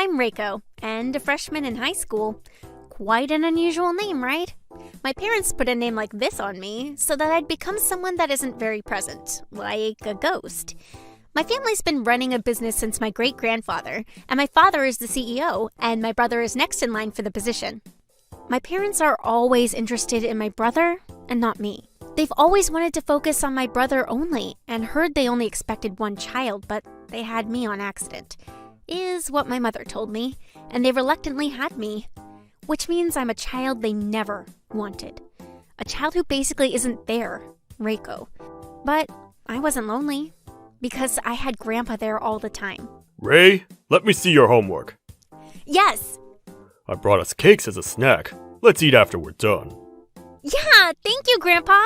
I'm Reiko, and a freshman in high school. Quite an unusual name, right? My parents put a name like this on me so that I'd become someone that isn't very present, like a ghost. My family's been running a business since my great-grandfather, and my father is the CEO, and my brother is next in line for the position. My parents are always interested in my brother and not me. They've always wanted to focus on my brother only, and heard they only expected one child, but they had me on accident, is what my mother told me, and they reluctantly had me. Which means I'm a child they never wanted. A child who basically isn't there, Reiko. But I wasn't lonely, because I had Grandpa there all the time. Ray, let me see your homework. Yes! I brought us cakes as a snack. Let's eat after we're done. Yeah, thank you, Grandpa!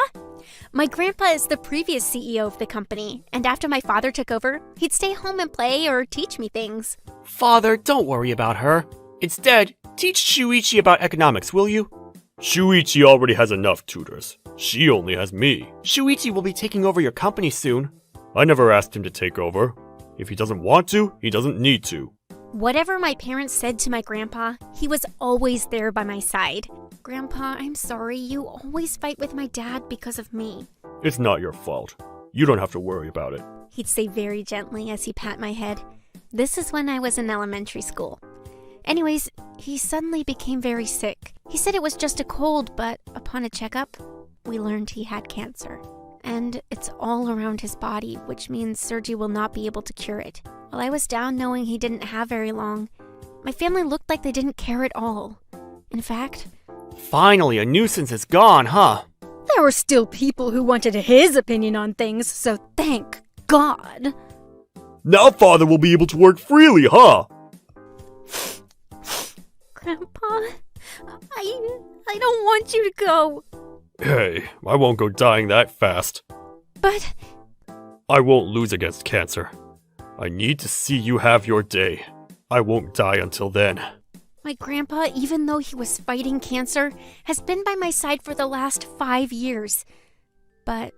My grandpa is the previous CEO of the company, and after my father took over, he'd stay home and play or teach me things. Father, don't worry about her. Instead, teach Shuichi about economics, will you? Shuichi already has enough tutors. She only has me. Shuichi will be taking over your company soon. I never asked him to take over. If he doesn't want to, he doesn't need to. Whatever my parents said to my grandpa, he was always there by my side. Grandpa, I'm sorry, you always fight with my dad because of me. It's not your fault. You don't have to worry about it. He'd say very gently as he pat my head. This is when I was in elementary school. Anyways, he suddenly became very sick. He said it was just a cold, but upon a checkup, we learned he had cancer. And it's all around his body, which means surgery will not be able to cure it. While I was down knowing he didn't have very long, my family looked like they didn't care at all. In fact, Finally, a nuisance is gone, huh? there were still people who wanted his opinion on things, so thank God. Now Father will be able to work freely, huh? Grandpa, I don't want you to go. Hey, I won't go dying that fast. But I won't lose against cancer. I need to see you have your day. I won't die until then. my grandpa, even though he was fighting cancer, has been by my side for the last 5 years. But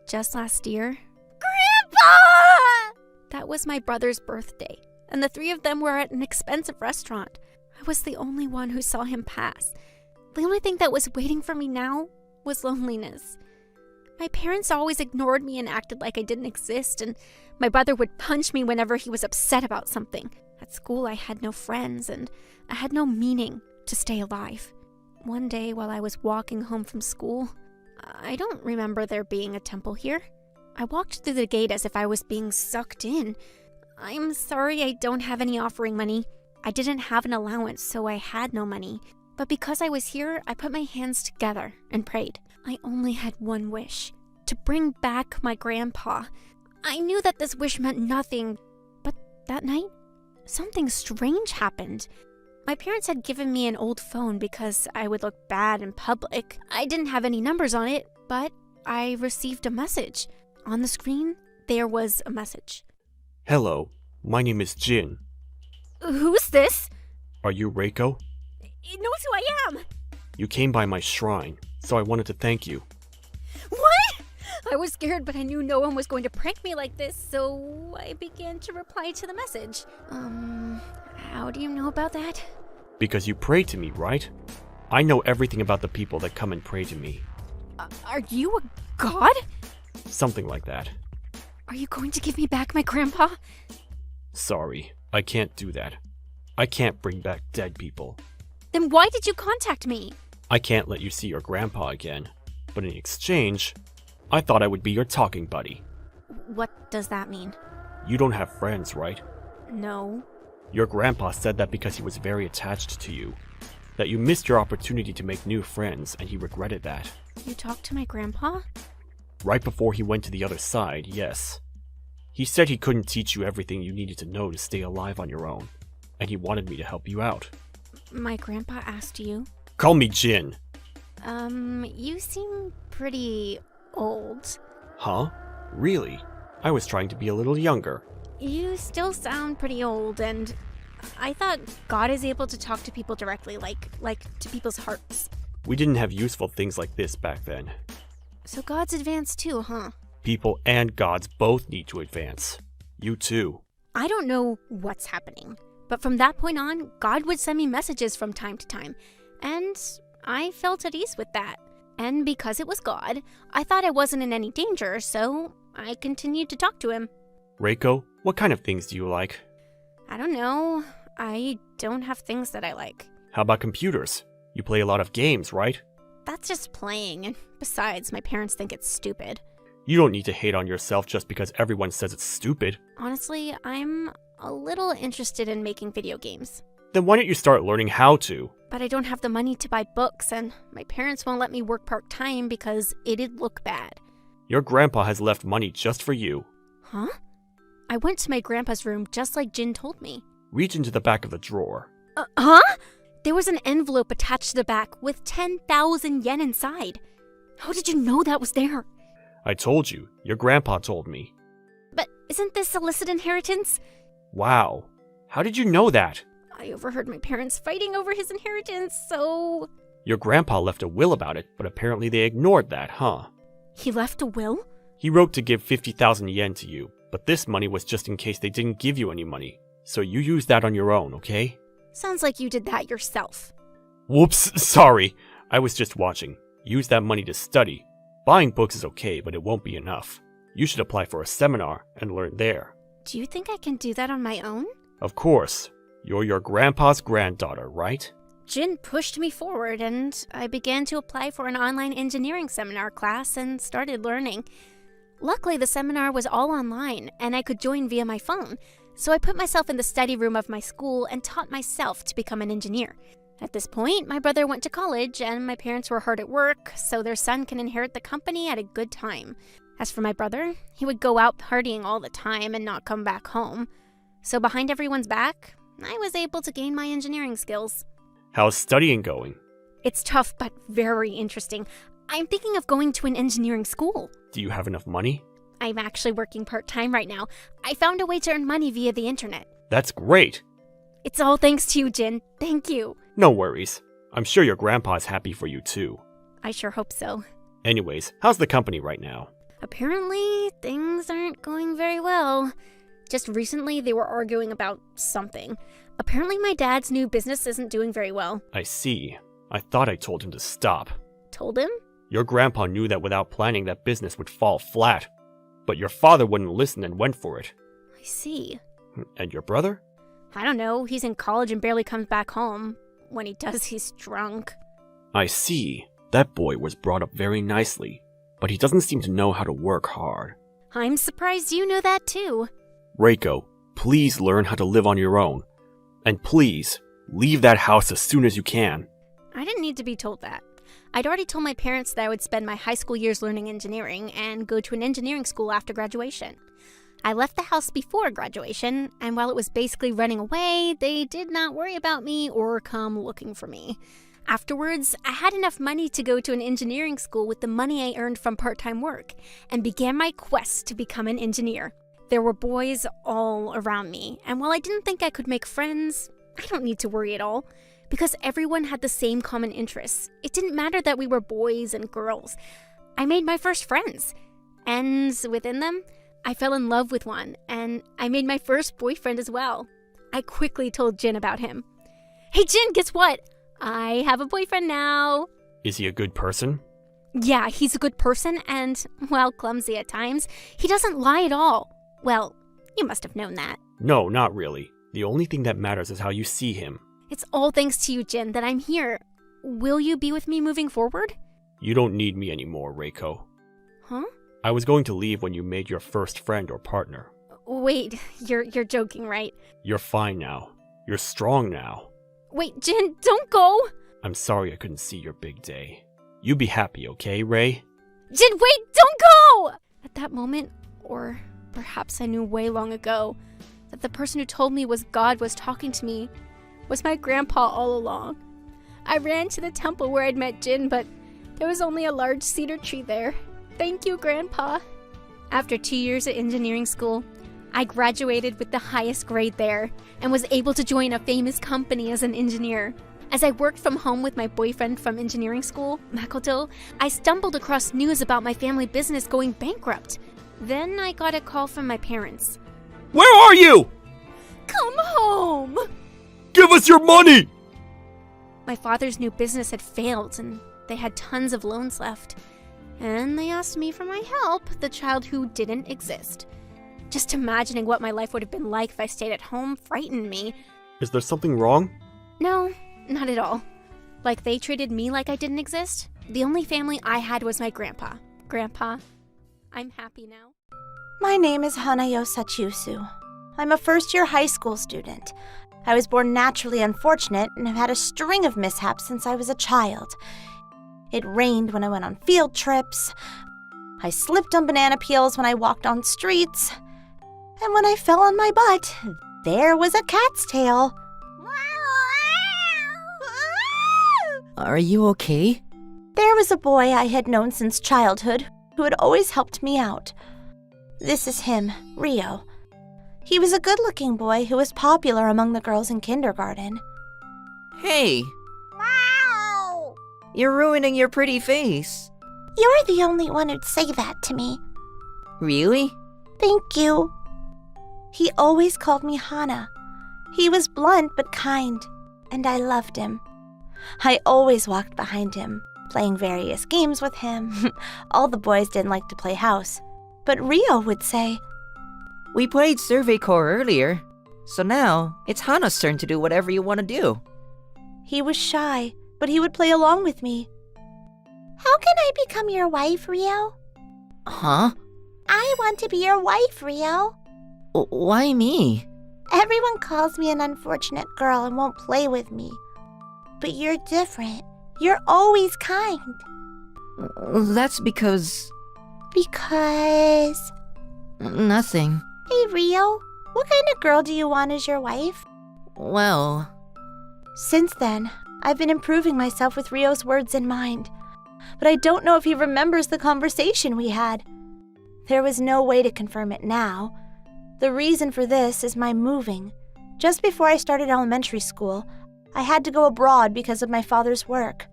just last year... Grandpa! That was my brother's birthday, and the three of them were at an expensive restaurant. I was the only one who saw him pass. The only thing that was waiting for me now was loneliness. My parents always ignored me and acted like I didn't exist, and my brother would punch me whenever he was upset about something. At school, I had no friends, and I had no meaning to stay alive. One day, while I was walking home from school, I don't remember there being a temple here. I walked through the gate as if I was being sucked in. I'm sorry I don't have any offering money. I didn't have an allowance, so I had no money. But because I was here, I put my hands together and prayed. I only had one wish, to bring back my grandpa. I knew that this wish meant nothing, but that night, something strange happened. My parents had given me an old phone because I would look bad in public. I didn't have any numbers on it, but I received a message. On the screen, there was a message. Hello, my name is Jin. Who's this? Are you Reiko? It knows who I am! You came by my shrine, so I wanted to thank you. What? I was scared, but I knew no one was going to prank me like this, so I began to reply to the message. How do you know about that? Because you pray to me, right? I know everything about the people that come and pray to me. Are you a god? Something like that. Are you going to give me back my grandpa? Sorry, I can't do that. I can't bring back dead people. Then why did you contact me? I can't let you see your grandpa again. But in exchange, I thought I would be your talking buddy. What does that mean? You don't have friends, right? No. Your grandpa said that because he was very attached to you. That you missed your opportunity to make new friends, and he regretted that. You talked to my grandpa? Right before he went to the other side, yes. He said he couldn't teach you everything you needed to know to stay alive on your own, and he wanted me to help you out. My grandpa asked you? Call me Jin. You seem pretty old. Huh? Really? I was trying to be a little younger. You still sound pretty old, and I thought God is able to talk to people directly, like to people's hearts. We didn't have useful things like this back then. So God's advanced too, huh? People and gods both need to advance. You too. I don't know what's happening, But from that point on, God would send me messages from time to time, and I felt at ease with that. And because it was God, I thought I wasn't in any danger, so I continued to talk to him. Reiko, what kind of things do you like? I don't know. I don't have things that I like. How about computers? You play a lot of games, right? That's just playing, and besides, my parents think it's stupid. You don't need to hate on yourself just because everyone says it's stupid. Honestly, I'm a little interested in making video games. Then why don't you start learning how to? But I don't have the money to buy books, and my parents won't let me work part-time because it'd look bad. Your grandpa has left money just for you. Huh? I went to my grandpa's room just like Jin told me. Reach into the back of the drawer. Huh? There was an envelope attached to the back with 10,000 yen inside. How did you know that was there? I told you. Your grandpa told me. But isn't this illicit inheritance? Wow. How did you know that? I overheard my parents fighting over his inheritance, so... Your grandpa left a will about it, but apparently they ignored that, huh? He left a will? He wrote to give 50,000 yen to you, but this money was just in case they didn't give you any money. So you use that on your own, okay? Sounds like you did that yourself. Whoops, sorry. I was just watching. Use that money to study. Buying books is okay, but it won't be enough. You should apply for a seminar and learn there. Do you think I can do that on my own? Of course. You're your grandpa's granddaughter, right? Jin pushed me forward, and I began to apply for an online engineering seminar class and started learning. Luckily, the seminar was all online, and I could join via my phone, so I put myself in the study room of my school and taught myself to become an engineer. At this point, my brother went to college, and my parents were hard at work, so their son can inherit the company at a good time. As for my brother, he would go out partying all the time and not come back home. So behind everyone's back, I was able to gain my engineering skills. How's studying going? It's tough, but very interesting. I'm thinking of going to an engineering school. Do you have enough money? I'm actually working part-time right now. I found a way to earn money via the internet. That's great. It's all thanks to you, Jin. Thank you. No worries. I'm sure your grandpa's happy for you too. I sure hope so. Anyways, how's the company right now? Apparently, things aren't going very well. Just recently, they were arguing about something. Apparently, my dad's new business isn't doing very well. I see. I thought I told him to stop. Told him? Your grandpa knew that without planning that business would fall flat. But your father wouldn't listen and went for it. I see. And your brother? I don't know. He's in college and barely comes back home. When he does, he's drunk. I see. That boy was brought up very nicely, but he doesn't seem to know how to work hard. I'm surprised you know that too. Reiko, please learn how to live on your own. And please, leave that house as soon as you can. I didn't need to be told that. I'd already told my parents that I would spend my high school years learning engineering and go to an engineering school after graduation. I left the house before graduation, and while it was basically running away, they did not worry about me or come looking for me. Afterwards, I had enough money to go to an engineering school with the money I earned from part-time work, and began my quest to become an engineer. There were boys all around me, and while I didn't think I could make friends, I don't need to worry at all, because everyone had the same common interests. It didn't matter that we were boys and girls. I made my first friends, and within them, I fell in love with one, and I made my first boyfriend as well. I quickly told Jin about him. Hey Jin, guess what? I have a boyfriend now. Is he a good person? Yeah, he's a good person, and, well, clumsy at times. He doesn't lie at all. Well, you must have known that. No, not really. The only thing that matters is how you see him. It's all thanks to you, Jin, that I'm here. Will you be with me moving forward? You don't need me anymore, Reiko. Huh? I was going to leave when you made your first friend or partner. Wait, you're joking, right? You're fine now. You're strong now. Wait, Jin, don't go! I'm sorry I couldn't see your big day. You be happy, okay, Ray? Jin, wait, don't go! At that moment, or perhaps I knew way long ago, that the person who told me God was talking to me was my grandpa all along. I ran to the temple where I'd met Jin, but there was only a large cedar tree there. Thank you, Grandpa. After 2 years at engineering school, I graduated with the highest grade there and was able to join a famous company as an engineer. As I worked from home with my boyfriend from engineering school, Makoto, I stumbled across news about my family business going bankrupt. Then I got a call from my parents. Where are you? Come home! Give us your money! My father's new business had failed, and they had tons of loans left. And they asked me for my help, the child who didn't exist. Just imagining what my life would have been like if I stayed at home frightened me. Is there something wrong? No, not at all. Like they treated me like I didn't exist. The only family I had was my grandpa. Grandpa, I'm happy now. My name is Hanayo Sachusu. I'm a first-year high school student. I was born naturally unfortunate and have had a string of mishaps since I was a child. It rained when I went on field trips. I slipped on banana peels when I walked on streets. And when I fell on my butt, there was a cat's tail. Are you okay? There was a boy I had known since childhood who had always helped me out. This is him, Rio. He was a good-looking boy who was popular among the girls in kindergarten. Hey! Wow! You're ruining your pretty face. You're the only one who'd say that to me. Really? Thank you. He always called me Hana. He was blunt but kind, and I loved him. I always walked behind him, playing various games with him. All the boys didn't like to play house, but Rio would say, We played Survey Corps earlier, so now it's Hana's turn to do whatever you want to do. He was shy, but he would play along with me. How can I become your wife, Rio? Huh? I want to be your wife, Rio. Why me? Everyone calls me an unfortunate girl and won't play with me. But you're different. You're always kind. That's because... Because... Nothing. Hey, Rio, what kind of girl do you want as your wife? Well... Since then, I've been improving myself with Rio's words in mind. But I don't know if he remembers the conversation we had. There was no way to confirm it now. The reason for this is my moving. Just before I started elementary school, I had to go abroad because of my father's work.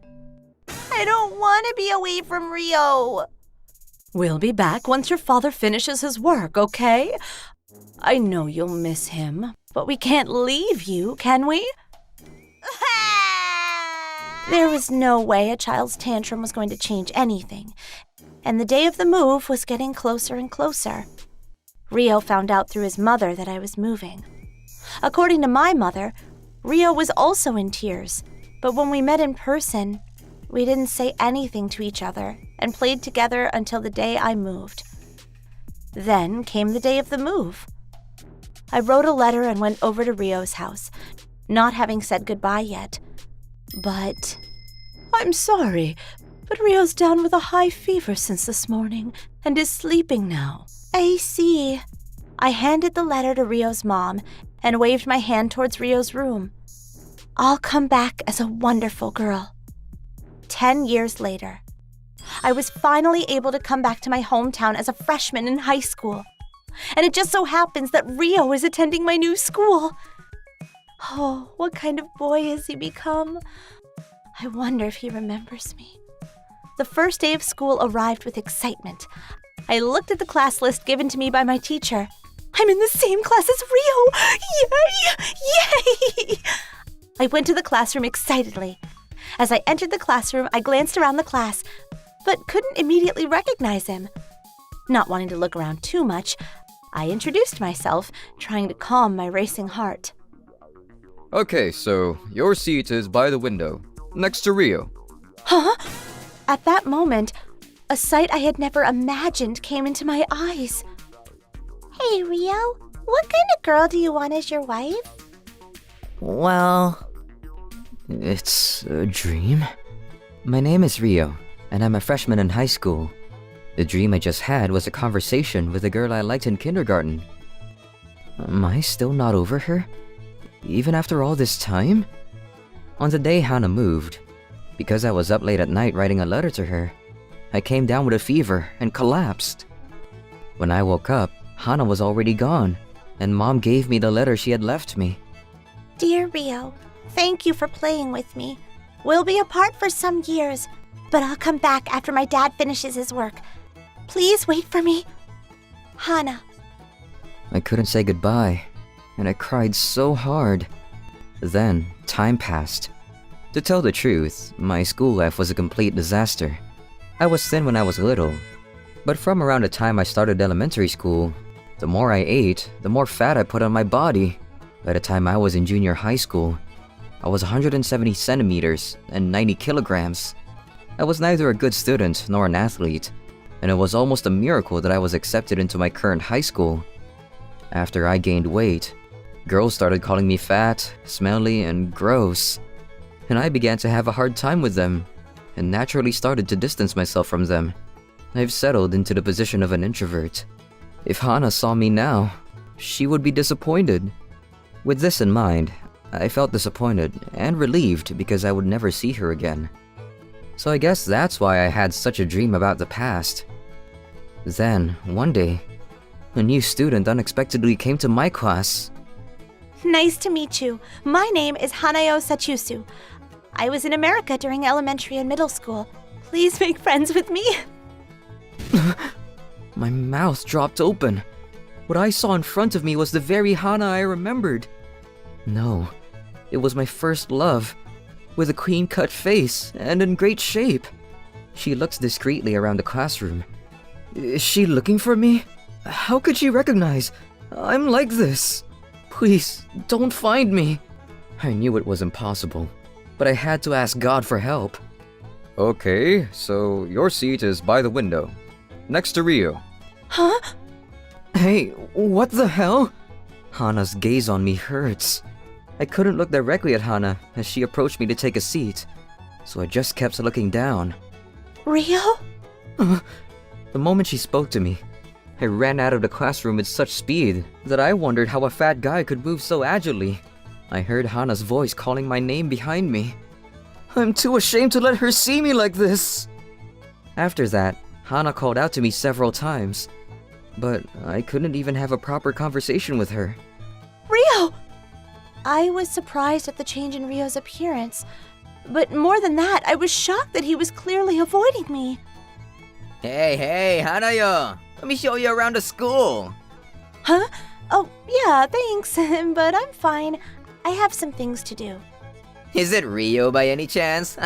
I don't want to be away from Rio. We'll be back once your father finishes his work, okay? I know you'll miss him, but we can't leave you, can we? There was no way a child's tantrum was going to change anything, and the day of the move was getting closer and closer. Rio found out through his mother that I was moving. According to my mother, Rio was also in tears, but when we met in person, we didn't say anything to each other and played together until the day I moved. Then came the day of the move. I wrote a letter and went over to Rio's house, not having said goodbye yet. But I'm sorry, but Rio's down with a high fever since this morning and is sleeping now. I see. I handed the letter to Rio's mom and waved my hand towards Rio's room. I'll come back as a wonderful girl. 10 years later, I was finally able to come back to my hometown as a freshman in high school. And it just so happens that Rio is attending my new school. Oh, what kind of boy has he become? I wonder if he remembers me. The first day of school arrived with excitement. I looked at the class list given to me by my teacher. I'm in the same class as Rio! Yay! Yay! I went to the classroom excitedly. As I entered the classroom, I glanced around the class, but couldn't immediately recognize him. Not wanting to look around too much, I introduced myself, trying to calm my racing heart. Okay, so your seat is by the window, next to Rio. Huh? At that moment, a sight I had never imagined came into my eyes. Hey, Rio, what kind of girl do you want as your wife? Well... It's a dream. My name is Rio, and I'm a freshman in high school. The dream I just had was a conversation with a girl I liked in kindergarten. Am I still not over her? Even after all this time? On the day Hana moved, because I was up late at night writing a letter to her, I came down with a fever and collapsed. When I woke up, Hana was already gone, and Mom gave me the letter she had left me. Dear Rio, thank you for playing with me. We'll be apart for some years, but I'll come back after my dad finishes his work. Please wait for me. Hana. I couldn't say goodbye, and I cried so hard. Then, time passed. To tell the truth, my school life was a complete disaster. I was thin when I was little, but from around the time I started elementary school, the more I ate, the more fat I put on my body. By the time I was in junior high school, I was 170 centimeters and 90 kilograms. I was neither a good student nor an athlete, and it was almost a miracle that I was accepted into my current high school. After I gained weight, girls started calling me fat, smelly, and gross, and I began to have a hard time with them, and naturally started to distance myself from them. I've settled into the position of an introvert. If Hana saw me now, she would be disappointed. With this in mind, I felt disappointed and relieved because I would never see her again. So I guess that's why I had such a dream about the past. Then, one day, a new student unexpectedly came to my class. Nice to meet you. My name is Hanayo Sachusu. I was in America during elementary and middle school. Please make friends with me. My mouth dropped open. What I saw in front of me was the very Hana I remembered. No, it was my first love, with a clean-cut face and in great shape. She looks discreetly around the classroom. Is she looking for me? How could she recognize? I'm like this. Please, don't find me. I knew it was impossible, but I had to ask God for help. Okay, so your seat is by the window, next to Rio. Huh? Hey, what the hell? Hana's gaze on me hurts. I couldn't look directly at Hana as she approached me to take a seat, so I just kept looking down. Rio? The moment she spoke to me, I ran out of the classroom with such speed that I wondered how a fat guy could move so agilely. I heard Hana's voice calling my name behind me. I'm too ashamed to let her see me like this. After that, Hana called out to me several times, but I couldn't even have a proper conversation with her. Rio! I was surprised at the change in Rio's appearance, but more than that, I was shocked that he was clearly avoiding me. Hey, Hanayo! Let me show you around the school. Huh? Oh, yeah, thanks, but I'm fine. I have some things to do. Is it Rio by any chance?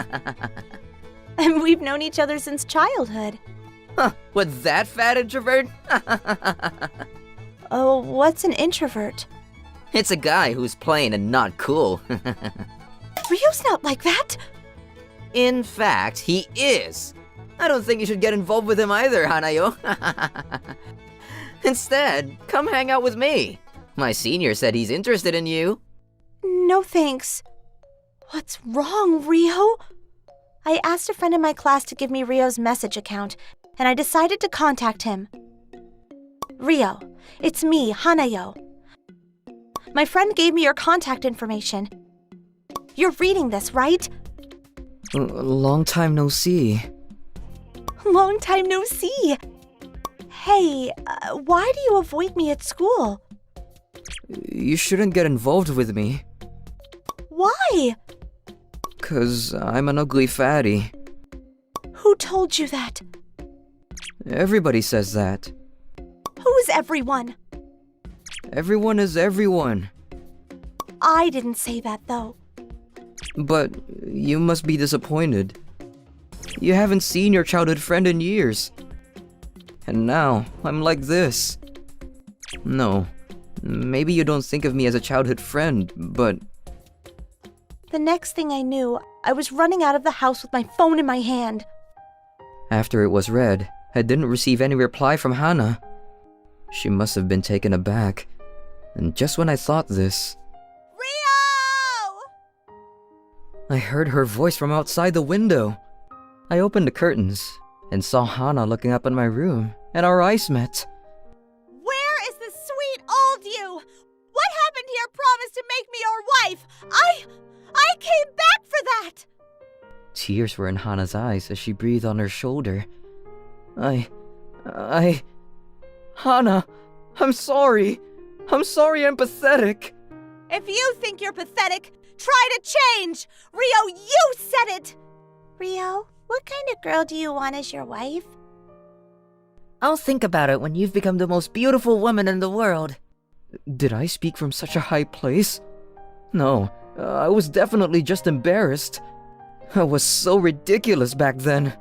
And we've known each other since childhood. With that fat introvert? Oh, what's an introvert? It's a guy who's plain and not cool. Rio's not like that. In fact, he is. I don't think you should get involved with him either, Hanayo. Instead, come hang out with me. My senior said he's interested in you. No thanks. What's wrong, Rio? I asked a friend in my class to give me Rio's message account, and I decided to contact him. Rio, it's me, Hanayo. My friend gave me your contact information. You're reading this, right? Long time no see. Long time no see. Hey, why do you avoid me at school? You shouldn't get involved with me. Why? 'Cause I'm an ugly fatty. Who told you that? Everybody says that. Who's everyone? Everyone is everyone. I didn't say that, though. But you must be disappointed. You haven't seen your childhood friend in years. And now, I'm like this. No, maybe you don't think of me as a childhood friend, but... The next thing I knew, I was running out of the house with my phone in my hand. After it was read, I didn't receive any reply from Hana. She must have been taken aback. And just when I thought this... Rio! I heard her voice from outside the window. I opened the curtains and saw Hana looking up in my room, and our eyes met. Where is the sweet old you? What happened to your promise to make me your wife? I came back for that! Tears were in Hana's eyes as she breathed on her shoulder. Hana, I'm sorry. I'm sorry I'm pathetic. If you think you're pathetic, try to change! Rio, you said it! Rio, what kind of girl do you want as your wife? I'll think about it when you've become the most beautiful woman in the world. Did I speak from such a high place? No, I was definitely just embarrassed. I was so ridiculous back then.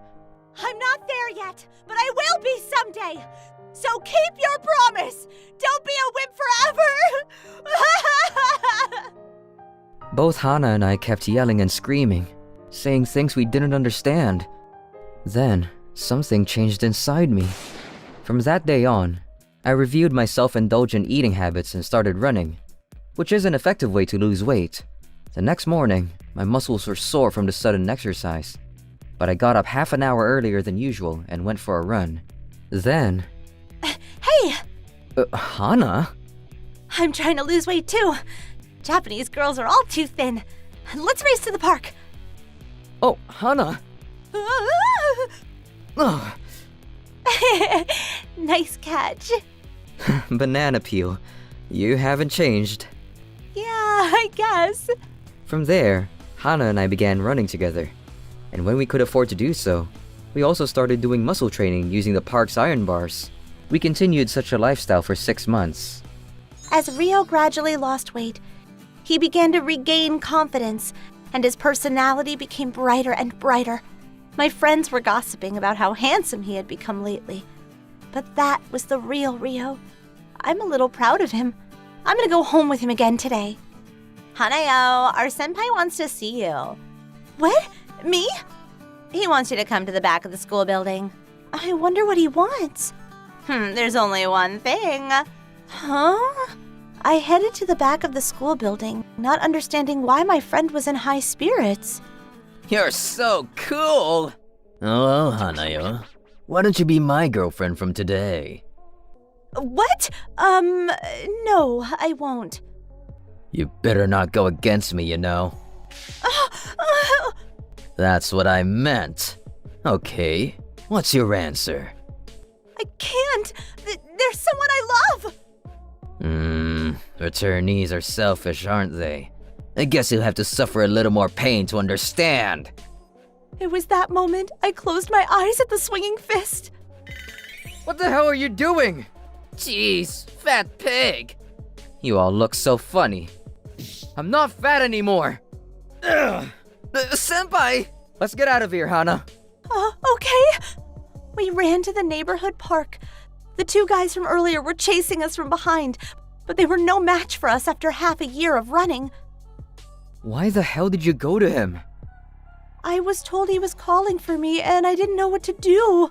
I'm not there yet, but I will be someday. So keep your promise. Don't be a wimp forever. Both Hana and I kept yelling and screaming, saying things we didn't understand. Then, something changed inside me. From that day on, I reviewed my self-indulgent eating habits and started running, which is an effective way to lose weight. The next morning, my muscles were sore from the sudden exercise, but I got up half an hour earlier than usual and went for a run. Then... Hey! Hana? I'm trying to lose weight too. Japanese girls are all too thin. Let's race to the park. Oh, Hana! Ugh. Nice catch. Banana peel. You haven't changed. Yeah, I guess. From there, Hana and I began running together. And when we could afford to do so, we also started doing muscle training using the park's iron bars. We continued such a lifestyle for 6 months. As Rio gradually lost weight, he began to regain confidence, and his personality became brighter and brighter. My friends were gossiping about how handsome he had become lately. But that was the real Rio. I'm a little proud of him. I'm gonna go home with him again today. Hanayo, our senpai wants to see you. What? Me? He wants you to come to the back of the school building. I wonder what he wants. There's only one thing. Huh? I headed to the back of the school building, not understanding why my friend was in high spirits. You're so cool! Hello, Hanayo. Why don't you be my girlfriend from today? What? No, I won't. You better not go against me, you know. That's what I meant. Okay, what's your answer? I can't. There's someone I love. Returnees are selfish, aren't they? I guess you'll have to suffer a little more pain to understand. It was that moment I closed my eyes at the swinging fist. What the hell are you doing? Jeez, fat pig. You all look so funny. I'm not fat anymore. Ugh. Senpai! Let's get out of here, Hana. Okay. We ran to the neighborhood park. The 2 guys from earlier were chasing us from behind, but they were no match for us after half a year of running. Why the hell did you go to him? I was told he was calling for me, and I didn't know what to do.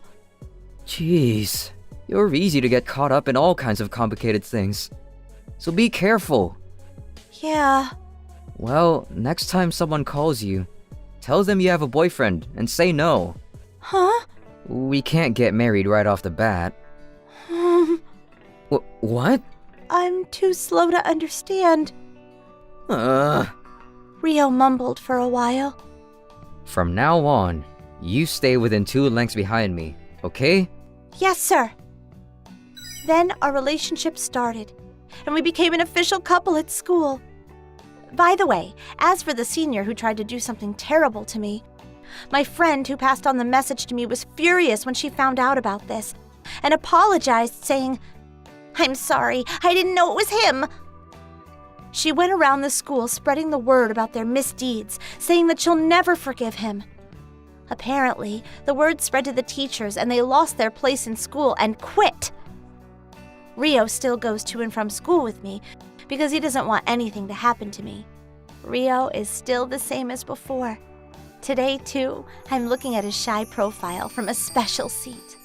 Jeez, you're easy to get caught up in all kinds of complicated things. So be careful. Yeah. Well, next time someone calls you, tell them you have a boyfriend and say no. Huh? We can't get married right off the bat. What? I'm too slow to understand. Rio mumbled for a while. From now on, you stay within 2 lengths behind me, okay? Yes, sir. Then our relationship started, and we became an official couple at school. By the way, as for the senior who tried to do something terrible to me, my friend who passed on the message to me was furious when she found out about this, and apologized, saying, "I'm sorry, I didn't know it was him." She went around the school spreading the word about their misdeeds, saying that she'll never forgive him. Apparently, the word spread to the teachers and they lost their place in school and quit. Rio still goes to and from school with me because he doesn't want anything to happen to me. Rio is still the same as before. Today, too, I'm looking at his shy profile from a special seat.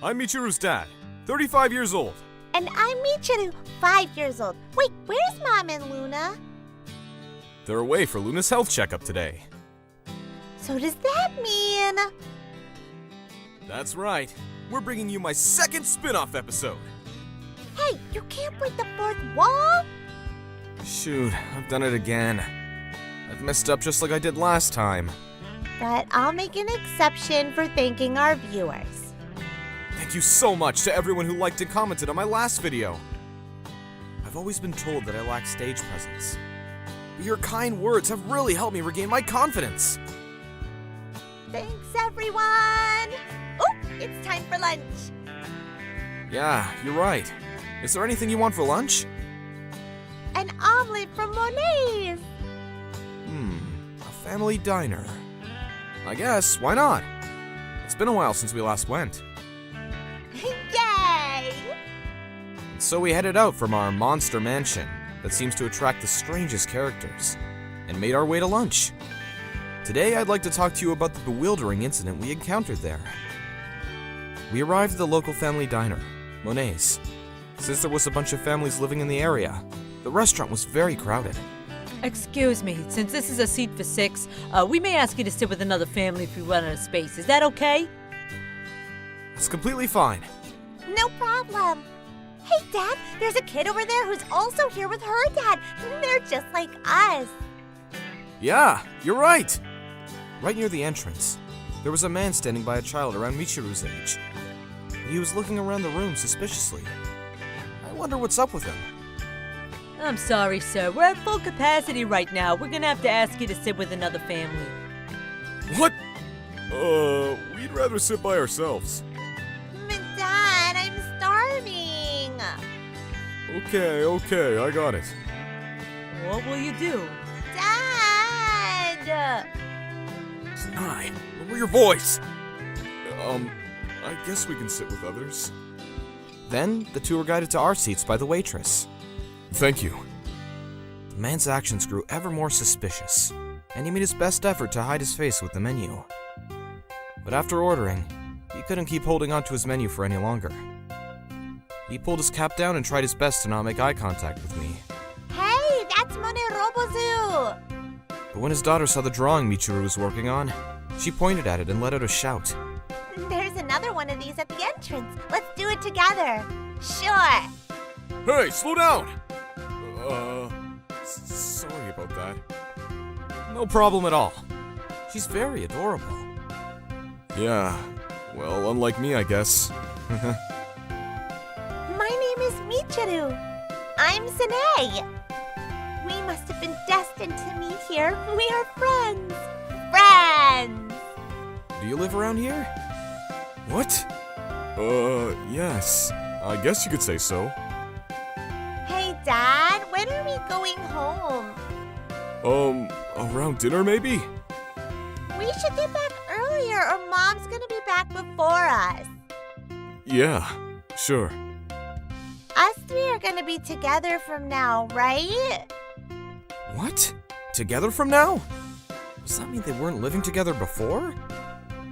I'm Michiru's dad, 35 years old. And I'm Michiru, 5 years old. Wait, where's Mom and Luna? They're away for Luna's health checkup today. So does that mean... That's right. We're bringing you my second spin-off episode. Hey, you can't break the 4th wall! Shoot, I've done it again. I've messed up just like I did last time. But I'll make an exception for thanking our viewers. Thank you so much to everyone who liked and commented on my last video. I've always been told that I lack stage presence. But your kind words have really helped me regain my confidence. Thanks, everyone! Oh, it's time for lunch. Yeah, you're right. Is there anything you want for lunch? an omelet from Monet's. A family diner. I guess, why not? It's been a while since we last went. Yay! So we headed out from our monster mansion that seems to attract the strangest characters, and made our way to lunch. Today I'd like to talk to you about the bewildering incident we encountered there. We arrived at the local family diner, Monet's. Since there was a bunch of families living in the area, the restaurant was very crowded. Excuse me, since this is a seat for 6, we may ask you to sit with another family if we run out of space. Is that okay? It's completely fine. No problem. Hey, Dad, there's a kid over there who's also here with her dad. They're just like us. Yeah, you're right. Right near the entrance, there was a man standing by a child around Michiru's age. He was looking around the room suspiciously. I wonder what's up with him. I'm sorry, sir. We're at full capacity right now. We're gonna have to ask you to sit with another family. What? We'd rather sit by ourselves. But Dad, I'm starving. Okay, I got it. What will you do? Dad! Sanai, lower your voice! I guess we can sit with others. Then, the two were guided to our seats by the waitress. Thank you. The man's actions grew ever more suspicious, and he made his best effort to hide his face with the menu. But after ordering, he couldn't keep holding on to his menu for any longer. He pulled his cap down and tried his best to not make eye contact with me. Hey, that's MoniRobo Zoo! But when his daughter saw the drawing Michiru was working on, she pointed at it and let out a shout. There's another one of these at the entrance. Let's do it together. Sure. Hey, slow down! Sorry about that. No problem at all. She's very adorable. Yeah, well, unlike me, I guess. My name is Michiru. I'm Sanae. We must have been destined to meet here. We are friends. Friends! Do you live around here? What? Yes. I guess you could say so. Hey, Dad, when are we going home? Around dinner maybe? We should get back earlier or Mom's gonna be back before us. Yeah, sure. Us three are gonna be together from now, right? What? Together from now? Does that mean they weren't living together before?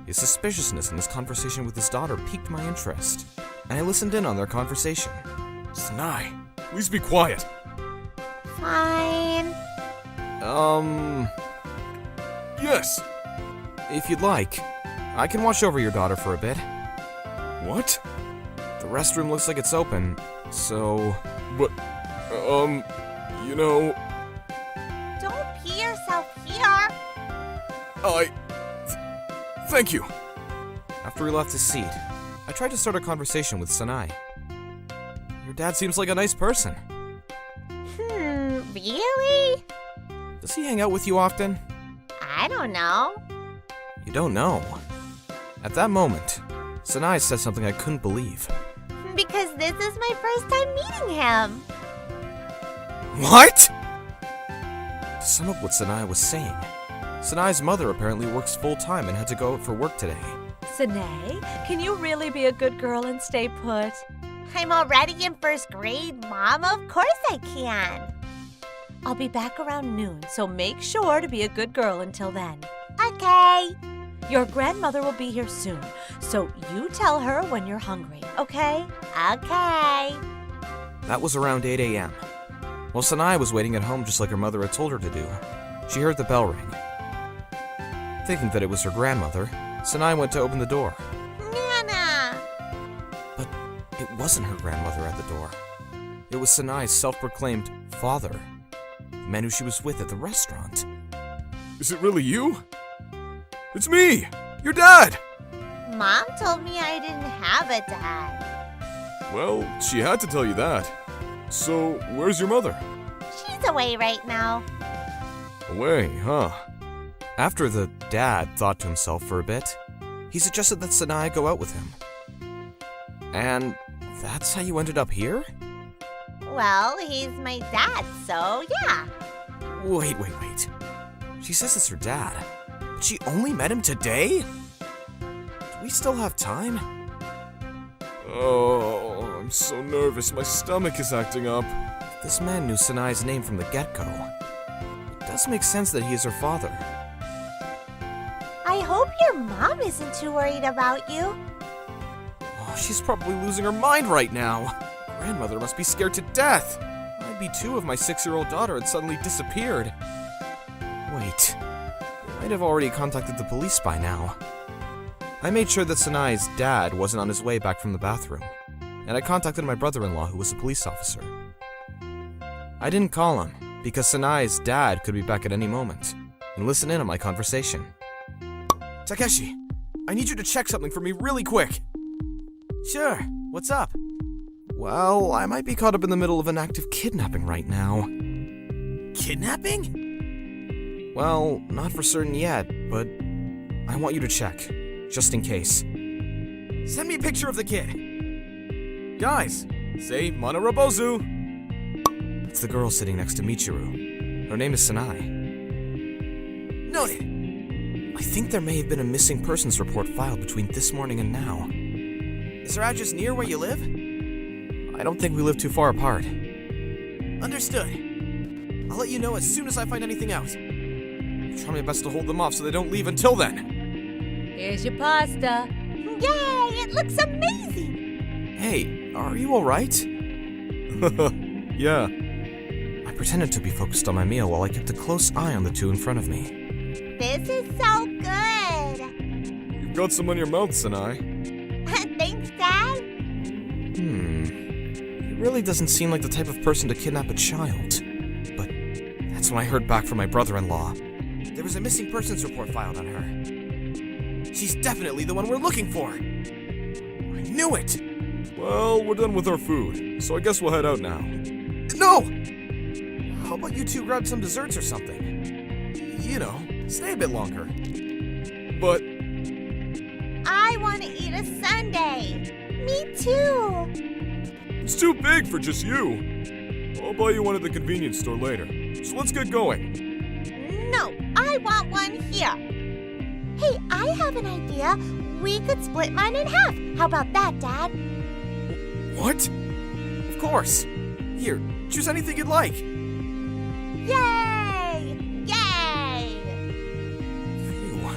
His suspiciousness in his conversation with his daughter piqued my interest, and I listened in on their conversation. Sanai, please be quiet. Fine. Yes. If you'd like, I can watch over your daughter for a bit. What? The restroom looks like it's open, so... But, you know... Don't pee yourself here. Thank you. After he left his seat, I tried to start a conversation with Sanai. Your dad seems like a nice person. Really? Does he hang out with you often? I don't know. You don't know. At that moment, Sanai said something I couldn't believe. Because this is my first time meeting him. What? To sum up what Sanai was saying, Sanai's mother apparently works full-time and had to go out for work today. Sanae, can you really be a good girl and stay put? I'm already in first grade, Mom. Of course I can. I'll be back around noon, so make sure to be a good girl until then. Okay. Your grandmother will be here soon, so you tell her when you're hungry, okay? Okay. That was around 8 a.m. While Sanai was waiting at home just like her mother had told her to do, she heard the bell ring. Thinking that it was her grandmother, Sanai went to open the door. Nana! But it wasn't her grandmother at the door. It was Sanai's self-proclaimed father, the man who she was with at the restaurant. Is it really you? It's me! Your dad! Mom told me I didn't have a dad. Well, she had to tell you that. So, where's your mother? She's away right now. Away, huh? After the dad thought to himself for a bit, he suggested that Sanai go out with him. And that's how you ended up here? Well, he's my dad, so yeah. Wait. She says it's her dad. But she only met him today? Do we still have time? Oh, I'm so nervous. My stomach is acting up. This man knew Sanai's name from the get-go. It does make sense that he is her father. I hope your mom isn't too worried about you. Oh, she's probably losing her mind right now. Grandmother must be scared to death. I'd be too if my 6-year-old daughter had suddenly disappeared. Wait, they might have already contacted the police by now. I made sure that Sanai's dad wasn't on his way back from the bathroom, and I contacted my brother-in-law who was a police officer. I didn't call him, because Sanai's dad could be back at any moment, and listen in on my conversation. Takeshi, I need you to check something for me really quick. Sure, what's up? Well, I might be caught up in the middle of an active kidnapping right now. Kidnapping? Well, not for certain yet, but I want you to check, just in case. Send me a picture of the kid. Guys, say MoniRobo. It's the girl sitting next to Michiru. Her name is Sanai. Noted. I think there may have been a missing persons report filed between this morning and now. Is her address near where you live? I don't think we live too far apart. Understood. I'll let you know as soon as I find anything out. I'll try my best to hold them off so they don't leave until then. Here's your pasta. Yay, it looks amazing! Hey, are you alright? Yeah. I pretended to be focused on my meal while I kept a close eye on the two in front of me. This is so good! You've got some on your mouth, Sanai. Thanks, Dad. He really doesn't seem like the type of person to kidnap a child. But that's when I heard back from my brother-in-law. There was a missing persons report filed on her. She's definitely the one we're looking for. I knew it! Well, we're done with our food, so I guess we'll head out now. No! How about you two grab some desserts or something? You know, stay a bit longer. But I want to eat a sundae. Me too. it's too big for just you. I'll buy you one at the convenience store later. So let's get going. No, I want one here. Hey, I have an idea. We could split mine in half. How about that, Dad? What? Of course. Here, choose anything you'd like. Yay! Yay! Phew,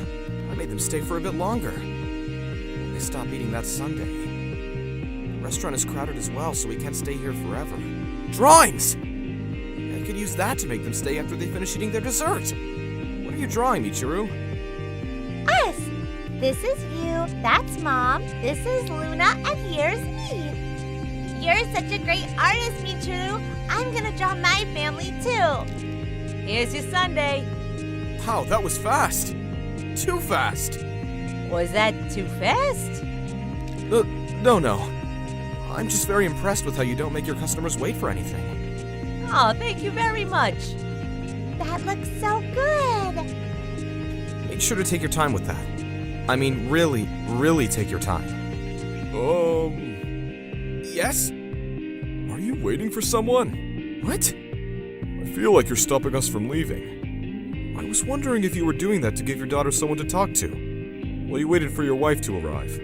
I made them stay for a bit longer. They stopped eating that sundae. The restaurant is crowded as well, so we can't stay here forever. Drawings! I could use that to make them stay after they finish eating their dessert. What are you drawing, Michiru? Us! This is you, that's Mom, this is Luna, and here's me. You're such a great artist, Michiru. I'm gonna draw my family too. Here's your sundae. Wow, that was fast. Too fast. Was that too fast? No. I'm just very impressed with how you don't make your customers wait for anything. Oh, thank you very much. That looks so good. Make sure to take your time with that. I mean, really, really take your time. Yes? Are you waiting for someone? What? I feel like you're stopping us from leaving. I was wondering if you were doing that to give your daughter someone to talk to, while you waited for your wife to arrive.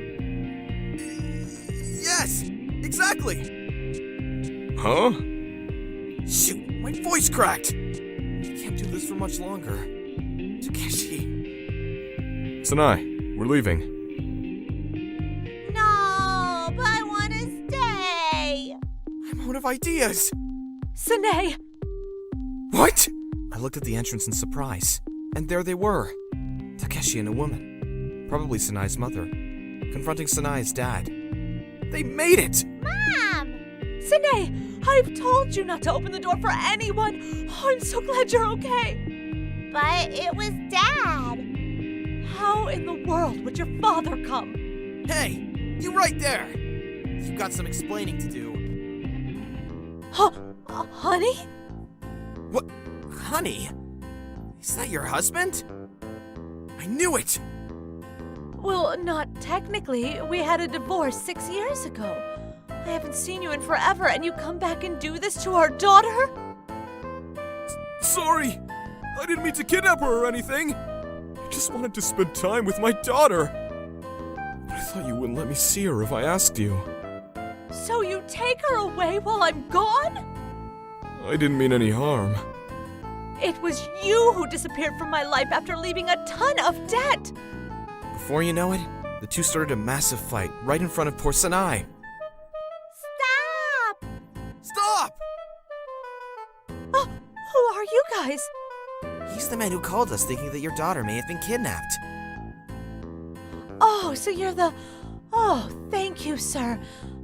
Yes! Exactly! Huh? Shoot, my voice cracked! I can't do this for much longer. Takeshi. Sanai, we're leaving. No, but I want to stay. I'm out of ideas. Sine! What? I looked at the entrance in surprise, and there they were. Takeshi and a woman, probably Sanai's mother, confronting Sanai's dad. They made it! Mom! Sine! I've told you not to open the door for anyone! Oh, I'm so glad you're okay! But it was Dad. How in the world would your father come? Hey, you right there! You've got some explaining to do. Honey? What? Honey? Is that your husband? I knew it! Well, not technically. We had a divorce 6 years ago. I haven't seen you in forever, and you come back and do this to our daughter? Sorry! I didn't mean to kidnap her or anything! I just wanted to spend time with my daughter! But I thought you wouldn't let me see her if I asked you. So you take her away while I'm gone? I didn't mean any harm. It was you who disappeared from my life after leaving a ton of debt! Before you know it, the two started a massive fight right in front of poor Sanai. Stop! Stop! Oh, who are you guys? He's the man who called us thinking that your daughter may have been kidnapped. Oh, so you're the... Oh, thank you, sir.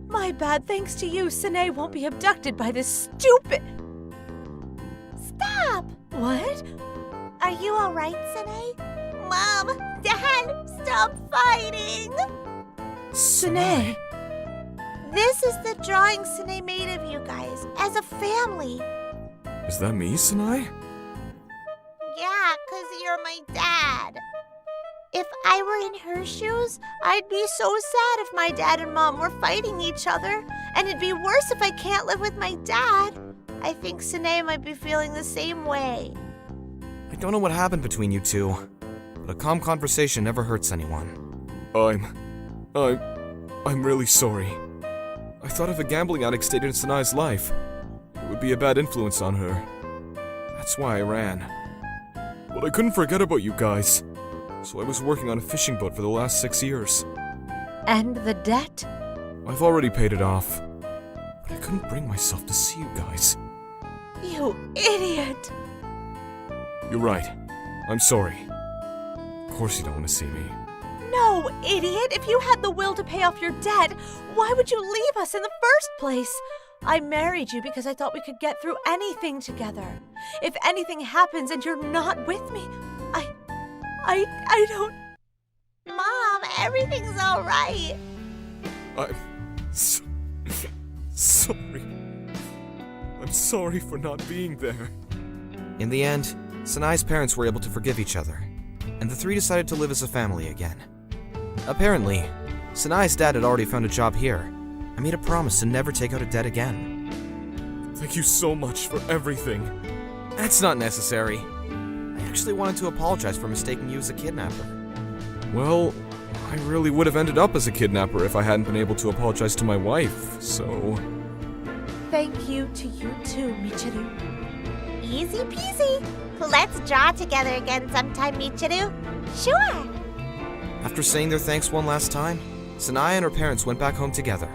My bad. Thanks to you, Sine won't be abducted by this stupid... Stop! What? Are you alright, Sine? Mom, Dad, stop fighting! Sine. This is the drawing Sine made of you guys, as a family. Is that me, Sanai? Yeah, 'cause you're my dad. If I were in her shoes, I'd be so sad if my dad and mom were fighting each other. And it'd be worse if I can't live with my dad. I think Sine might be feeling the same way. I don't know what happened between you two, but a calm conversation never hurts anyone. I'm really sorry. I thought if a gambling addict stayed in Sanai's life, it would be a bad influence on her. That's why I ran. But I couldn't forget about you guys, so I was working on a fishing boat for the last 6 years. And the debt? I've already paid it off, but I couldn't bring myself to see you guys. You idiot! You're right. I'm sorry. Of course you don't want to see me. No, idiot! If you had the will to pay off your debt, why would you leave us in the first place? I married you because I thought we could get through anything together. If anything happens and you're not with me, I don't... Mom, everything's alright. I'm sorry. I'm sorry for not being there. In the end, Sanai's parents were able to forgive each other, and the three decided to live as a family again. Apparently, Sanai's dad had already found a job here and made a promise to never take out a debt again. Thank you so much for everything. That's not necessary. I actually wanted to apologize for mistaking you as a kidnapper. Well, I really would have ended up as a kidnapper if I hadn't been able to apologize to my wife, so... Thank you to you too, Michiru. Easy peasy. Let's draw together again sometime, Michiru. Sure. After saying their thanks one last time, Sanai and her parents went back home together,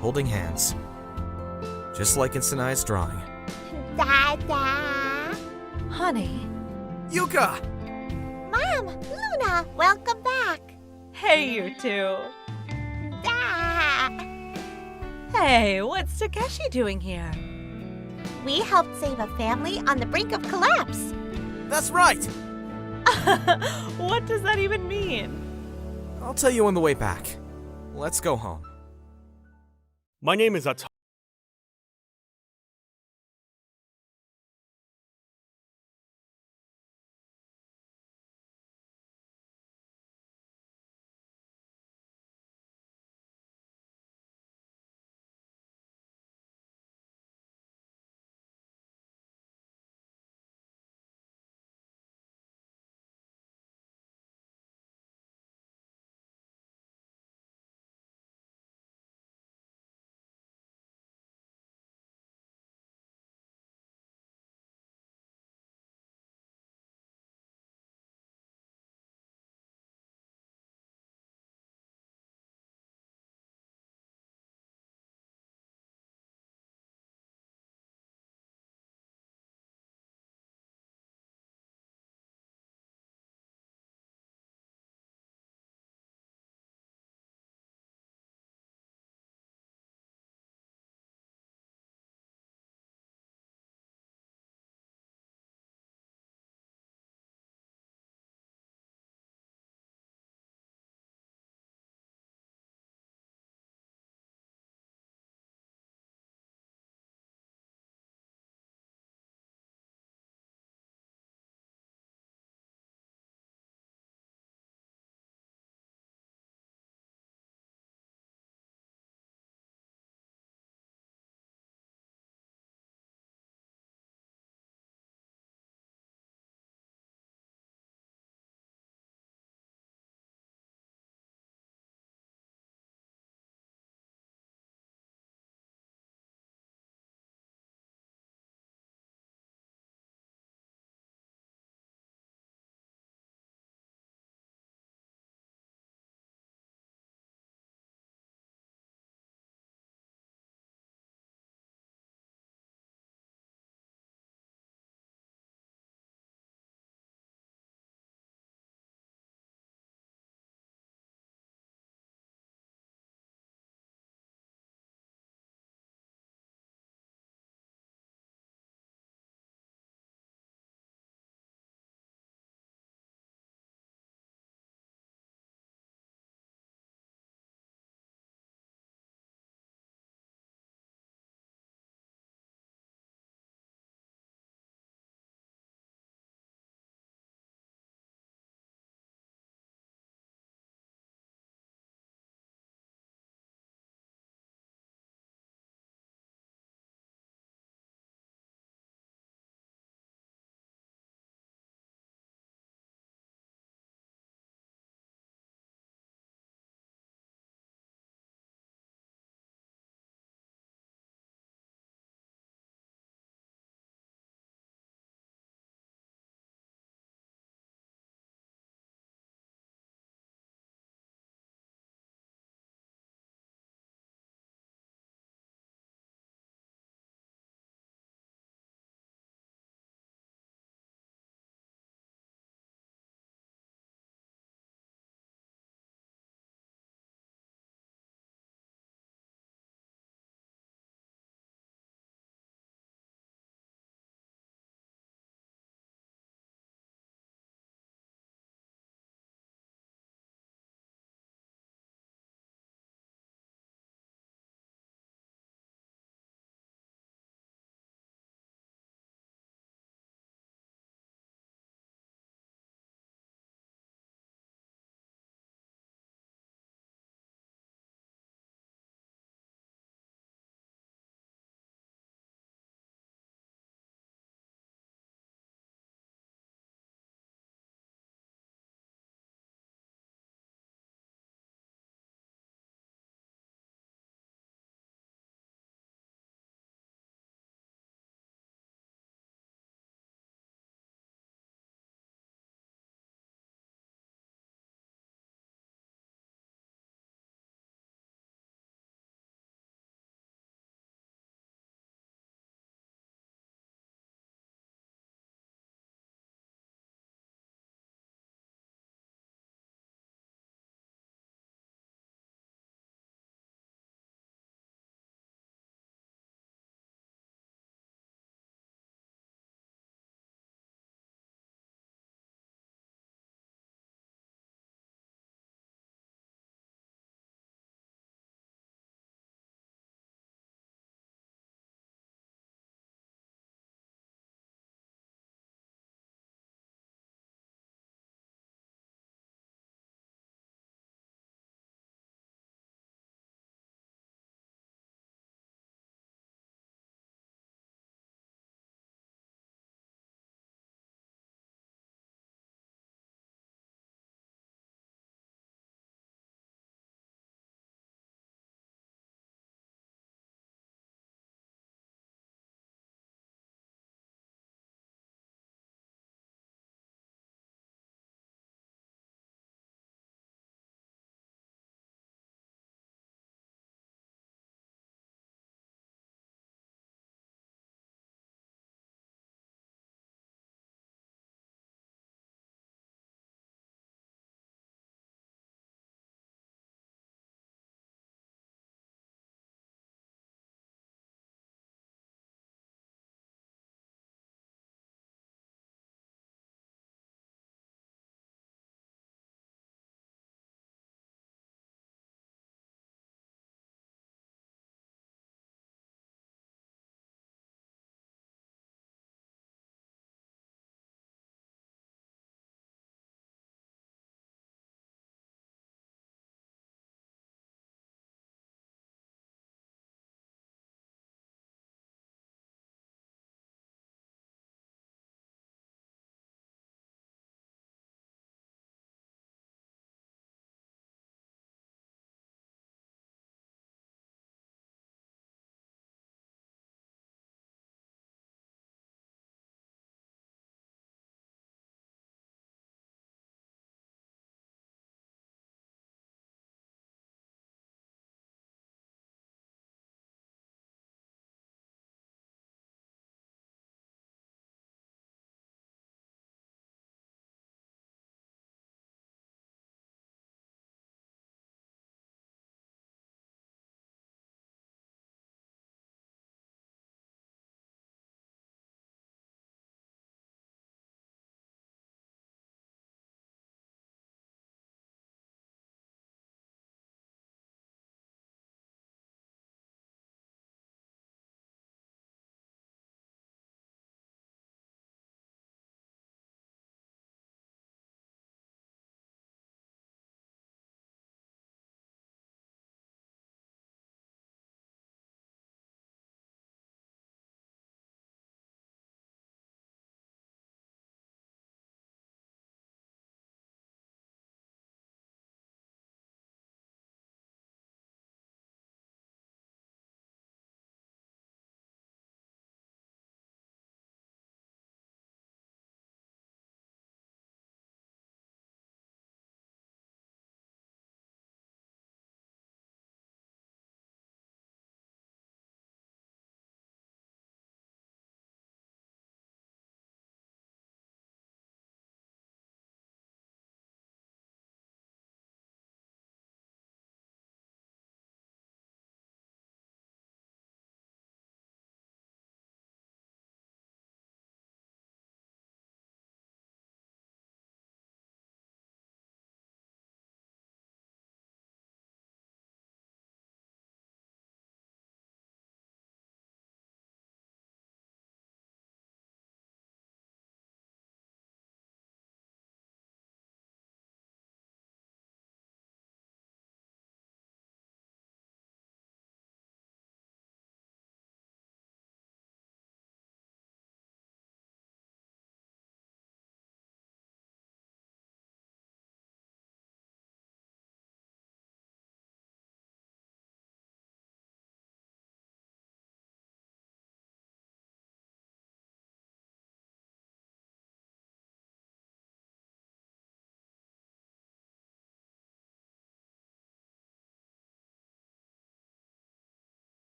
holding hands. Just like in Sanai's drawing. Dada. Honey. Yuka! Mom, Luna, welcome back. Hey, you two. Da. Hey, what's Takeshi doing here? We helped save a family on the brink of collapse. That's right! What does that even mean? I'll tell you on the way back. Let's go home. My name is At.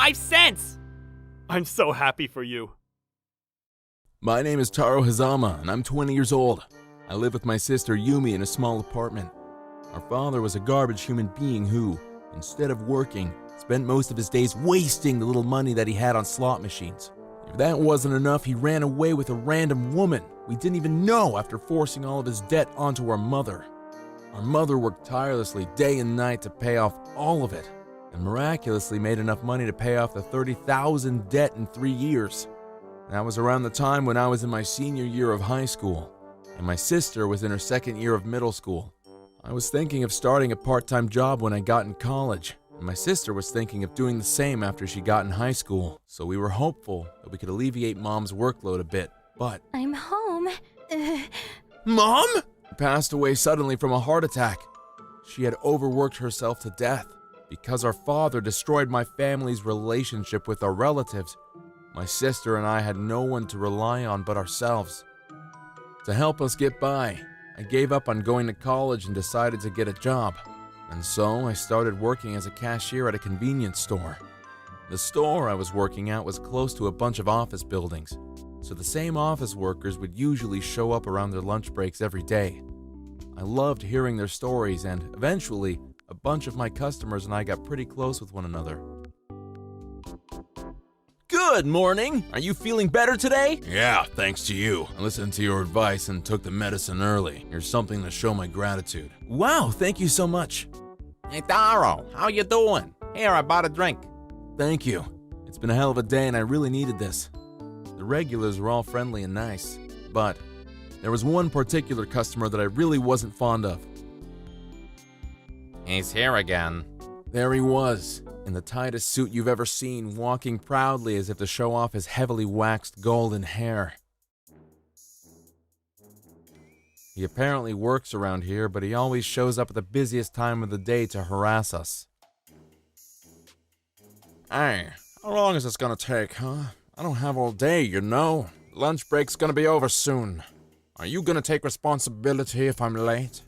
5 cents! I'm so happy for you. My name is Taro Hazama, and I'm 20 years old. I live with my sister Yumi in a small apartment. Our father was a garbage human being who, instead of working, spent most of his days wasting the little money that he had on slot machines. If that wasn't enough, he ran away with a random woman we didn't even know after forcing all of his debt onto our mother. Our mother worked tirelessly day and night to pay off all of it, and miraculously made enough money to pay off the $30,000 debt in 3 years. That was around the time when I was in my senior year of high school, and my sister was in her second year of middle school. I was thinking of starting a part-time job when I got in college, and my sister was thinking of doing the same after she got in high school, so we were hopeful that we could alleviate Mom's workload a bit, but... I'm home. Mom? She passed away suddenly from a heart attack. She had overworked herself to death. Because our father destroyed my family's relationship with our relatives, my sister and I had no one to rely on but ourselves. To help us get by, I gave up on going to college and decided to get a job. And so I started working as a cashier at a convenience store. The store I was working at was close to a bunch of office buildings, so the same office workers would usually show up around their lunch breaks every day. I loved hearing their stories, and eventually, a bunch of my customers and I got pretty close with one another. Good morning! Are you feeling better today? Yeah, thanks to you. I listened to your advice and took the medicine early. Here's something to show my gratitude. Wow, thank you so much. Hey, Taro, how you doing? Here, I bought a drink. Thank you. It's been a hell of a day and I really needed this. The regulars were all friendly and nice, but there was one particular customer that I really wasn't fond of. He's here again. There he was, in the tightest suit you've ever seen, walking proudly as if to show off his heavily waxed golden hair. He apparently works around here, but he always shows up at the busiest time of the day to harass us. Hey, how long is this gonna take, huh? I don't have all day, you know. Lunch break's gonna be over soon. Are you gonna take responsibility if I'm late?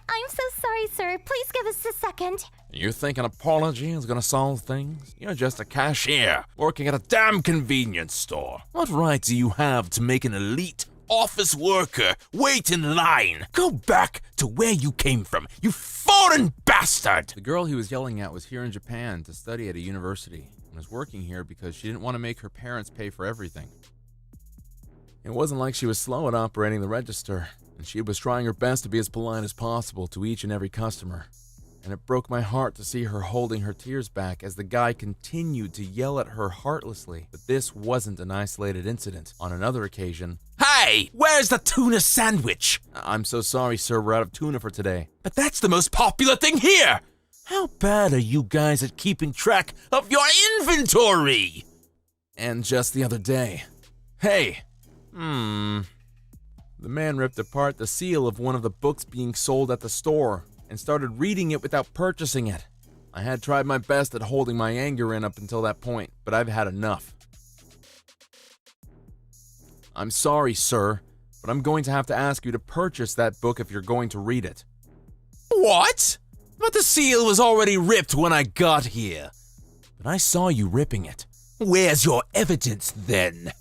I'm so sorry, sir. Please give us a second. You think an apology is gonna solve things? You're just a cashier, working at a damn convenience store. What right do you have to make an elite office worker wait in line? Go back to where you came from, you foreign bastard! The girl he was yelling at was here in Japan to study at a university, and was working here because she didn't want to make her parents pay for everything. It wasn't like she was slow at operating the register, and she was trying her best to be as polite as possible to each and every customer. And it broke my heart to see her holding her tears back as the guy continued to yell at her heartlessly. But this wasn't an isolated incident. On another occasion, "Hey, where's the tuna sandwich?" "I'm so sorry, sir, we're out of tuna for today." "But that's the most popular thing here! How bad are you guys at keeping track of your inventory?" And just the other day, "Hey, the man ripped apart the seal of one of the books being sold at the store and started reading it without purchasing it. I had tried my best at holding my anger in up until that point, but I've had enough. I'm sorry, sir, but I'm going to have to ask you to purchase that book if you're going to read it." "What? But the seal was already ripped when I got here." "But I saw you ripping it." "Where's your evidence then?"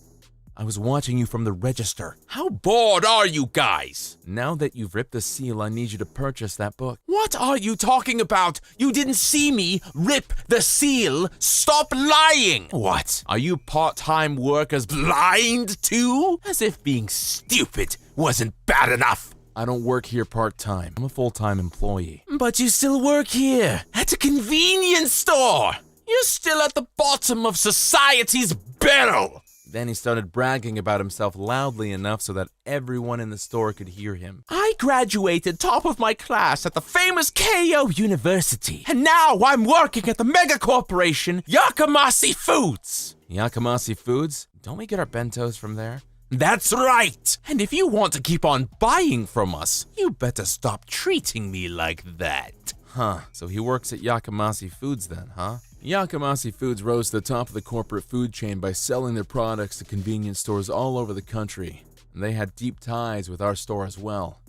"I was watching you from the register." "How bored are you guys?" "Now that you've ripped the seal, I need you to purchase that book." "What are you talking about? You didn't see me rip the seal. Stop lying." "What? Are you part-time workers blind too? As if being stupid wasn't bad enough." "I don't work here part-time. I'm a full-time employee." "But you still work here, at a convenience store. You're still at the bottom of society's barrel." Then he started bragging about himself loudly enough so that everyone in the store could hear him. "I graduated top of my class at the famous Keio University, and now I'm working at the mega corporation Yakamasi Foods." "Yakamasi Foods? Don't we get our bentos from there?" "That's right! And if you want to keep on buying from us, you better stop treating me like that." Huh, so he works at Yakamasi Foods then, huh? Yakamasi Foods rose to the top of the corporate food chain by selling their products to convenience stores all over the country, and they had deep ties with our store as well.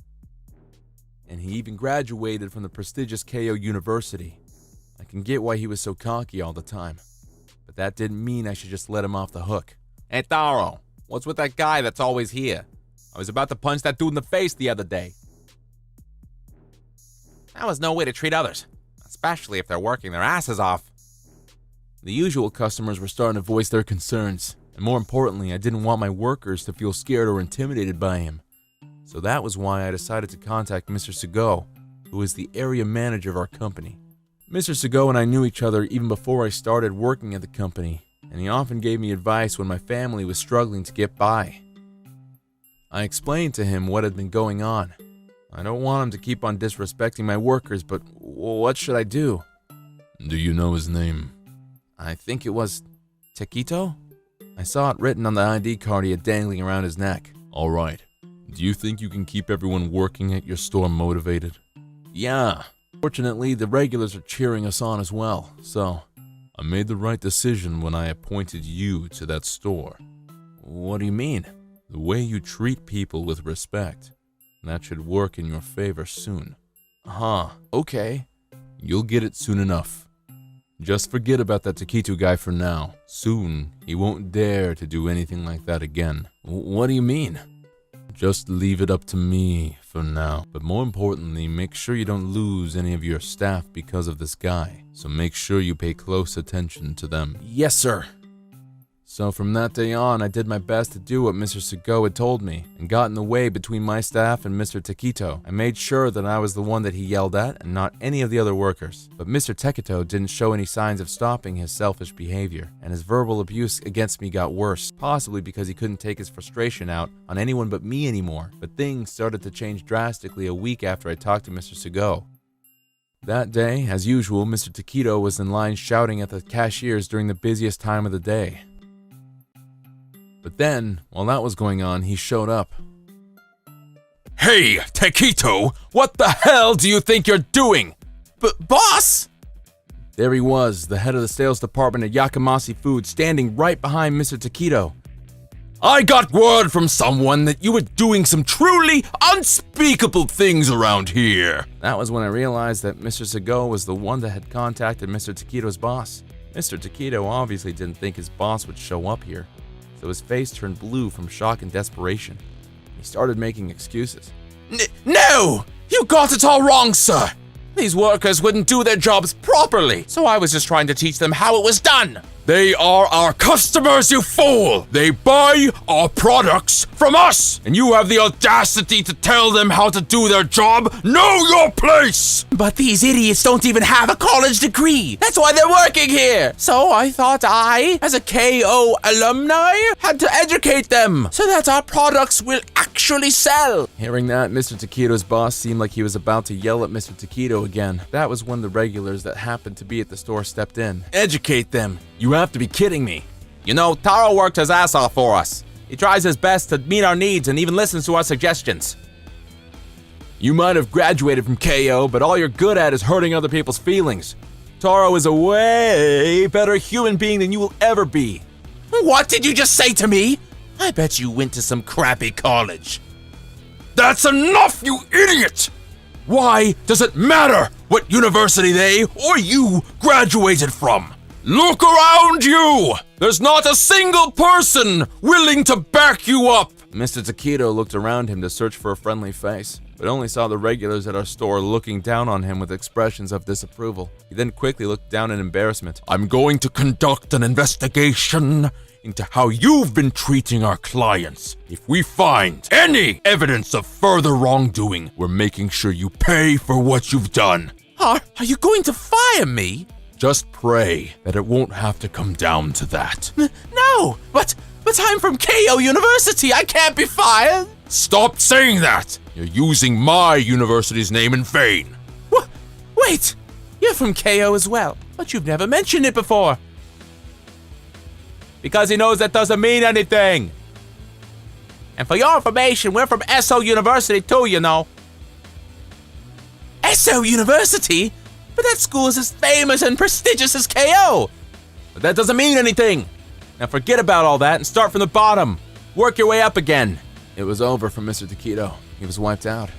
And he even graduated from the prestigious Keio University. I can get why he was so cocky all the time. But that didn't mean I should just let him off the hook. Hey, Taro, what's with that guy that's always here? I was about to punch that dude in the face the other day. That was no way to treat others, especially if they're working their asses off. The usual customers were starting to voice their concerns, and more importantly, I didn't want my workers to feel scared or intimidated by him. So that was why I decided to contact Mr. Sego, who is the area manager of our company. Mr. Sego and I knew each other even before I started working at the company, and he often gave me advice when my family was struggling to get by. I explained to him what had been going on. I don't want him to keep on disrespecting my workers, but what should I do? Do you know his name? I think it was Taquito? I saw it written on the ID card he had dangling around his neck. All right. Do you think you can keep everyone working at your store motivated? Yeah. Fortunately, the regulars are cheering us on as well, so I made the right decision when I appointed you to that store. What do you mean? The way you treat people with respect. That should work in your favor soon. Okay. You'll get it soon enough. Just forget about that Taquito guy for now. Soon, he won't dare to do anything like that again. What do you mean? Just leave it up to me for now. But more importantly, make sure you don't lose any of your staff because of this guy. So make sure you pay close attention to them. Yes, sir. So from that day on, I did my best to do what Mr. Sego had told me, and got in the way between my staff and Mr. Taquito. I made sure that I was the one that he yelled at, and not any of the other workers. But Mr. Taquito didn't show any signs of stopping his selfish behavior, and his verbal abuse against me got worse, possibly because he couldn't take his frustration out on anyone but me anymore. But things started to change drastically a week after I talked to Mr. Sego. That day, as usual, Mr. Taquito was in line shouting at the cashiers during the busiest time of the day. But then, while that was going on, he showed up. Hey, Taquito! What the hell do you think you're doing? Boss! There he was, the head of the sales department at Yakamasi Food, standing right behind Mr. Taquito. I got word from someone that you were doing some truly unspeakable things around here. That was when I realized that Mr. Sego was the one that had contacted Mr. Taquito's boss. Mr. Taquito obviously didn't think his boss would show up here, so his face turned blue from shock and desperation. He started making excuses. No! You got it all wrong, sir! These workers wouldn't do their jobs properly, so I was just trying to teach them how it was done. They are our customers, you fool! They buy our products from us! And you have the audacity to tell them how to do their job? Know your place! But these idiots don't even have a college degree! That's why they're working here! So I thought I, as a KO alumni, had to educate them so that our products will actually sell! Hearing that, Mr. Taquito's boss seemed like he was about to yell at Mr. Taquito again. That was when the regulars that happened to be at the store stepped in. Educate them? You have to be kidding me. You know, Taro worked his ass off for us. He tries his best to meet our needs and even listens to our suggestions. You might have graduated from KO, but all you're good at is hurting other people's feelings. Taro is a way better human being than you will ever be. What did you just say to me? I bet you went to some crappy college. That's enough, you idiot! Why does it matter what university they or you graduated from? Look around you! There's not a single person willing to back you up! Mr. Taquito looked around him to search for a friendly face, but only saw the regulars at our store looking down on him with expressions of disapproval. He then quickly looked down in embarrassment. I'm going to conduct an investigation into how you've been treating our clients. If we find any evidence of further wrongdoing, we're making sure you pay for what you've done. Are you going to fire me? Just pray that it won't have to come down to that. No, but I'm from KO University. I can't be fired. Stop saying that. You're using my university's name in vain. Wait, you're from KO as well, but you've never mentioned it before. Because he knows that doesn't mean anything. And for your information, we're from SO University too, you know. SO University? But that school is as famous and prestigious as KO. But that doesn't mean anything. Now forget about all that and start from the bottom. Work your way up again. It was over for Mr. Taquito. He was wiped out.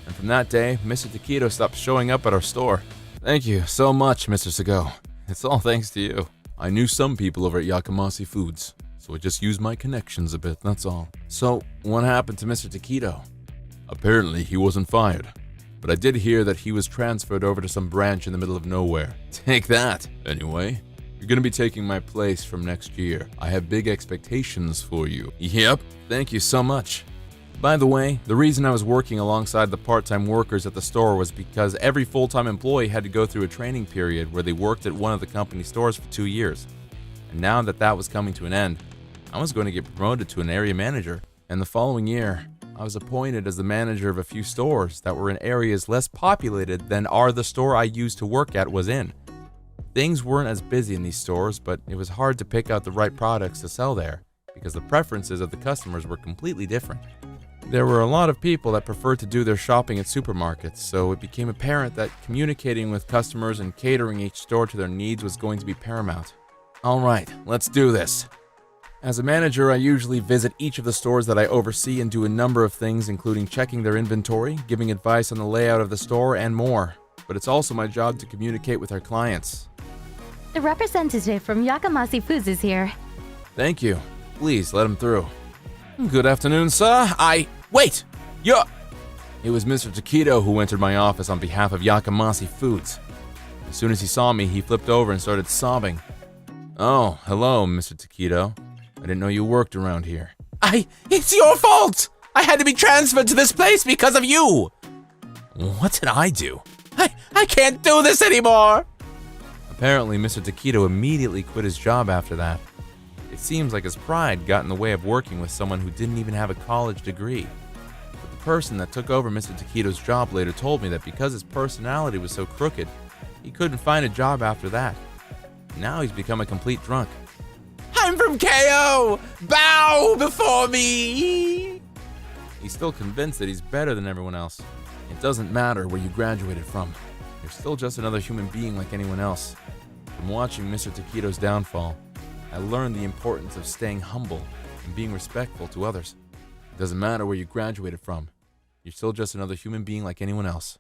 And from that day, Mr. Taquito stopped showing up at our store. Thank you so much, Mr. Sego. It's all thanks to you. I knew some people over at Yakamasi Foods, so I just used my connections a bit, that's all. So, what happened to Mr. Takedo? Apparently, he wasn't fired. But I did hear that he was transferred over to some branch in the middle of nowhere. Take that! Anyway, you're gonna be taking my place from next year. I have big expectations for you. Yep, thank you so much. By the way, the reason I was working alongside the part-time workers at the store was because every full-time employee had to go through a training period where they worked at one of the company stores for 2 years. And now that that was coming to an end, I was going to get promoted to an area manager. And the following year, I was appointed as the manager of a few stores that were in areas less populated than the store I used to work at was in. Things weren't as busy in these stores, but it was hard to pick out the right products to sell there because the preferences of the customers were completely different. There were a lot of people that preferred to do their shopping at supermarkets, so it became apparent that communicating with customers and catering each store to their needs was going to be paramount. Alright, let's do this. As a manager, I usually visit each of the stores that I oversee and do a number of things, including checking their inventory, giving advice on the layout of the store, and more. But it's also my job to communicate with our clients. The representative from Yakamasi Foods is here. Thank you. Please, let him through. Good afternoon, sir. Wait! It was Mr. Takedo who entered my office on behalf of Yakamasi Foods. As soon as he saw me, he flipped over and started sobbing. Oh, hello, Mr. Takedo. I didn't know you worked around here. It's your fault! I had to be transferred to this place because of you! What did I do? I can't do this anymore! Apparently, Mr. Takedo immediately quit his job after that. It seems like his pride got in the way of working with someone who didn't even have a college degree. But the person that took over Mr. Takedo's job later told me that because his personality was so crooked, he couldn't find a job after that. Now he's become a complete drunk. I'm from KO! Bow before me! He's still convinced that he's better than everyone else. It doesn't matter where you graduated from. You're still just another human being like anyone else. From watching Mr. Takedo's downfall, I learned the importance of staying humble and being respectful to others. It doesn't matter where you graduated from. You're still just another human being like anyone else.